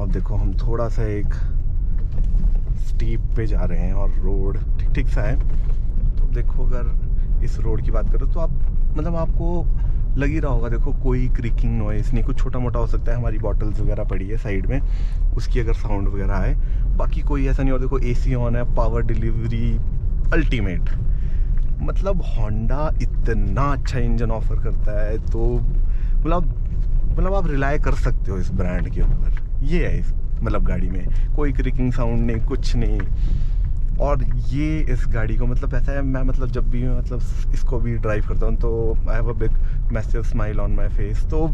अब देखो हम थोड़ा सा एक स्टीप पे जा रहे हैं और रोड ठीक ठीक सा है। तो देखो अगर इस रोड की बात करो तो आप मतलब आपको लग ही रहा होगा, देखो कोई क्रिकिंग नॉइस नहीं, कुछ छोटा मोटा हो सकता है, हमारी बॉटल्स वगैरह पड़ी है साइड में, उसकी अगर साउंड वगैरह आए, बाकी कोई ऐसा नहीं। और देखो एसी ऑन है, पावर डिलीवरी अल्टीमेट, मतलब होंडा इतना अच्छा इंजन ऑफर करता है, तो मतलब आप रिलाय कर सकते हो इस ब्रांड के ऊपर। ये है इस मतलब गाड़ी में कोई क्रिकिंग साउंड नहीं, कुछ नहीं। और ये इस गाड़ी को मतलब ऐसा है, मैं मतलब जब भी मतलब इसको भी ड्राइव करता हूँ तो I have a big massive smile on my face. तो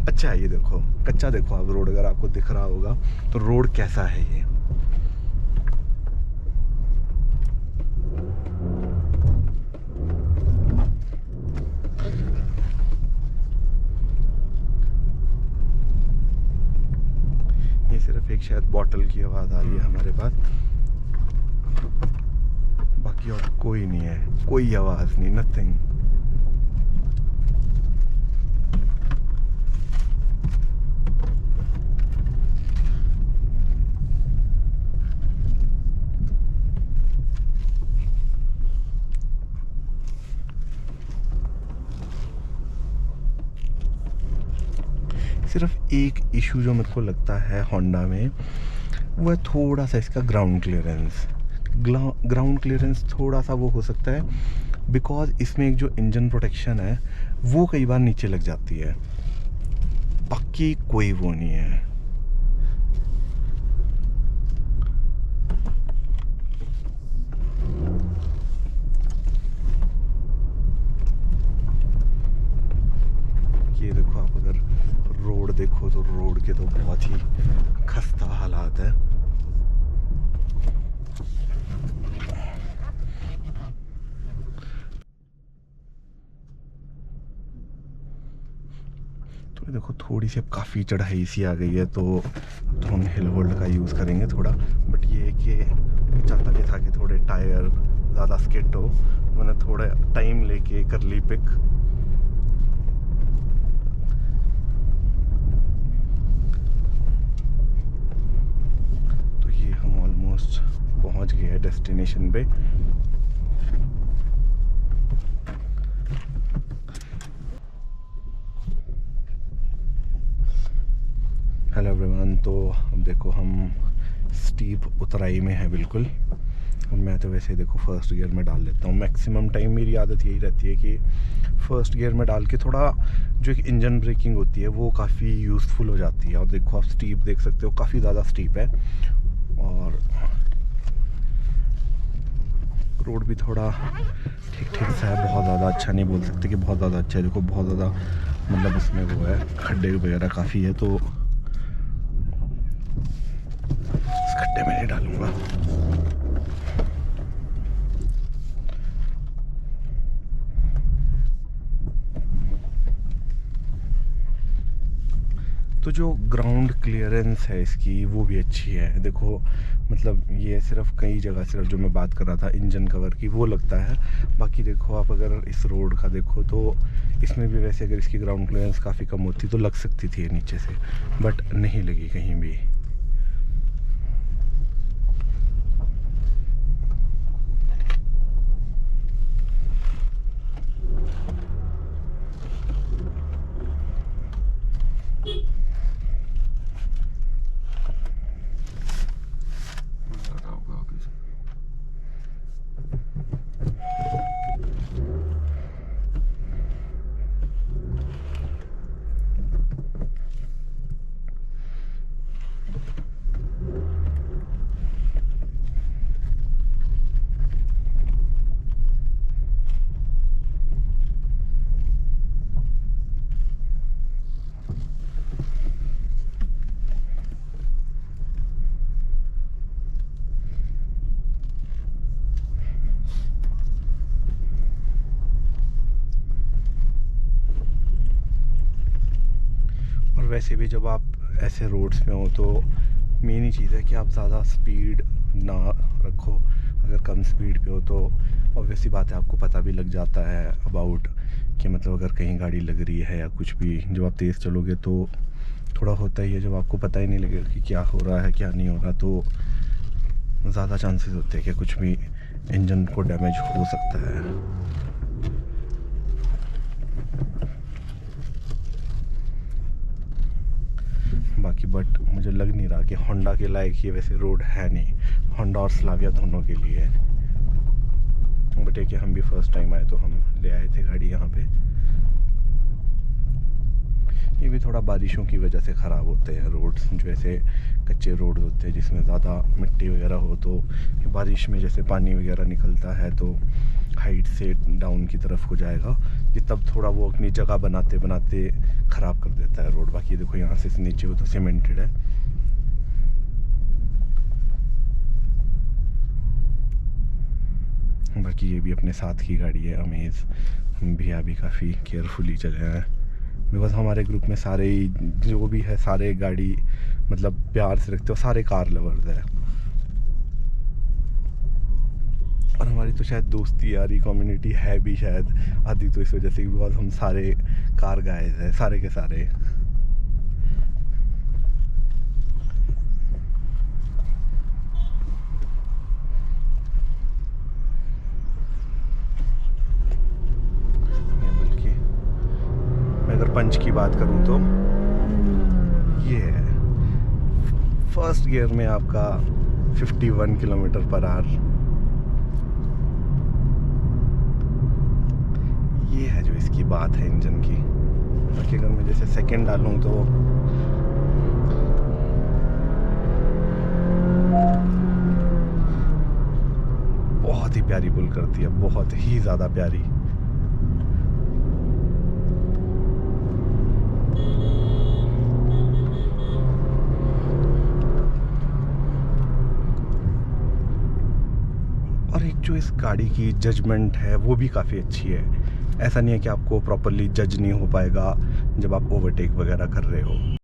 अच्छा है ये। देखो कच्चा, देखो आप रोड, अगर आपको दिख रहा होगा तो रोड कैसा है ये। ये सिर्फ एक शायद बॉटल की आवाज़ आ रही है हमारे पास, बाकी और कोई नहीं है, कोई आवाज़ नहीं, नथिंग। सिर्फ एक इशू जो मेरे को लगता है होंडा में, वो है थोड़ा सा इसका ग्राउंड क्लियरेंस। ग्राउंड क्लियरेंस थोड़ा सा वो हो सकता है, बिकॉज इसमें एक जो इंजन प्रोटेक्शन है वो कई बार नीचे लग जाती है, बाकी कोई वो नहीं है। ये देखो आप अगर रोड देखो तो रोड के तो बहुत ही खस्ता हालात है। तो देखो थोड़ी सी अब काफ़ी चढ़ाई सी आ गई है, तो अब तो हम हिल होल्ड का यूज़ करेंगे थोड़ा। बट ये है कि चाहता नहीं था कि थोड़े टायर ज़्यादा स्किट हो, मैंने थोड़ा टाइम लेके कर ली पिक। तो ये हम ऑलमोस्ट पहुंच गए हैं डेस्टिनेशन पे। हेलो एवरीवन, तो अब देखो हम स्टीप उतराई में है बिल्कुल। और मैं तो वैसे देखो फर्स्ट गियर में डाल लेता हूँ, मैक्सिमम टाइम मेरी आदत यही रहती है कि फर्स्ट गियर में डाल के थोड़ा जो एक इंजन ब्रेकिंग होती है वो काफ़ी यूज़फुल हो जाती है। और देखो आप स्टीप देख सकते हो, काफ़ी ज़्यादा स्टीप है और रोड भी थोड़ा ठीक ठीक सा है, बहुत ज़्यादा अच्छा नहीं बोल सकते कि बहुत ज़्यादा अच्छा है। देखो बहुत ज़्यादा मतलब इसमें वो है, खड्डे वगैरह काफ़ी है, तो इस खड्डे में नहीं डालूंगा। तो जो ग्राउंड क्लियरेंस है इसकी वो भी अच्छी है। देखो मतलब ये सिर्फ कई जगह, सिर्फ जो मैं बात कर रहा था इंजन कवर की, वो लगता है। बाकी देखो आप अगर इस रोड का देखो तो इसमें भी वैसे अगर इसकी ग्राउंड क्लियरेंस काफ़ी कम होती तो लग सकती थी नीचे से, बट नहीं लगी कहीं भी। और वैसे भी जब आप ऐसे रोड्स में हो तो मेन ही चीज़ है कि आप ज़्यादा स्पीड ना रखो। अगर कम स्पीड पे हो तो ऑब्वियसली बात है, आपको पता भी लग जाता है अबाउट कि मतलब अगर कहीं गाड़ी लग रही है या कुछ भी, जब आप तेज़ चलोगे तो थोड़ा होता ही है, जब आपको पता ही नहीं लगेगा कि क्या हो रहा है क्या नहीं हो रहा, तो ज़्यादा चांसेस होते हैं कि कुछ भी इंजन को डैमेज हो सकता है। बाकी बट मुझे लग नहीं रहा कि होंडा के लायक ये वैसे रोड है नहीं, होंडा और स्लाविया दोनों के लिए है। बट एक हम भी फर्स्ट टाइम आए तो हम ले आए थे गाड़ी यहाँ पे। ये भी थोड़ा बारिशों की वजह से ख़राब होते हैं रोड्स, जो ऐसे कच्चे रोड होते हैं जिसमें ज़्यादा मिट्टी वगैरह हो, तो बारिश में जैसे पानी वगैरह निकलता है तो हाइट से डाउन की तरफ हो जाएगा, ये तब थोड़ा वो अपनी जगह बनाते बनाते ख़राब कर देता है रोड। बाकी देखो यहाँ से नीचे वो तो सीमेंटेड है। बाकी ये भी अपने साथ की गाड़ी है अमेज़, हम भी अभी काफ़ी केयरफुली चले हैं बिकॉज हमारे ग्रुप में सारे ही जो भी है सारे गाड़ी मतलब प्यार से रखते हो, सारे कार लवर्स है। और हमारी तो शायद दोस्ती यारी कम्युनिटी है भी शायद आदि तो इस वजह से, बिकॉज हम सारे कार गाइज हैं सारे के सारे। पंच की बात करूं तो ये है फर्स्ट गियर में आपका 51 किलोमीटर पर आवर, ये है जो इसकी बात है इंजन की। बाकी अगर मैं जैसे सेकंड डालूं तो बहुत ही प्यारी पुल करती है, बहुत ही ज़्यादा प्यारी। जो इस गाड़ी की जजमेंट है वो भी काफ़ी अच्छी है। ऐसा नहीं है कि आपको प्रॉपरली जज नहीं हो पाएगा जब आप ओवरटेक वगैरह कर रहे हो।